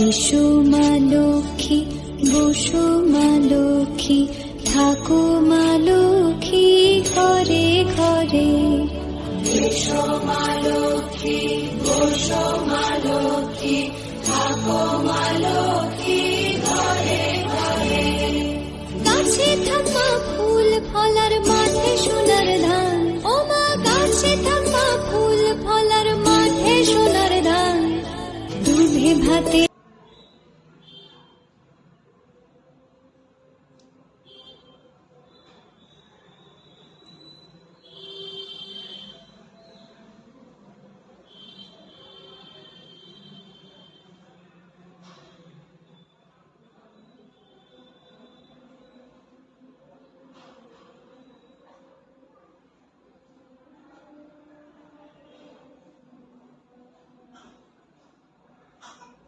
এসো মা লক্ষ্মী, বসো মা লক্ষ্মী, থাকো মা লক্ষ্মী ঘরে ঘরে। এসো মা লক্ষ্মী, বসো মা লক্ষ্মী, থাকো মা লক্ষ্মী ঘরে ঘরে। গাছে থাকা ফুল ফলার মাঠে সোনার ধান, ও মা গাছে থাকা ফুল ফলার মাঠে সোনার ধান। দুধে ভাতে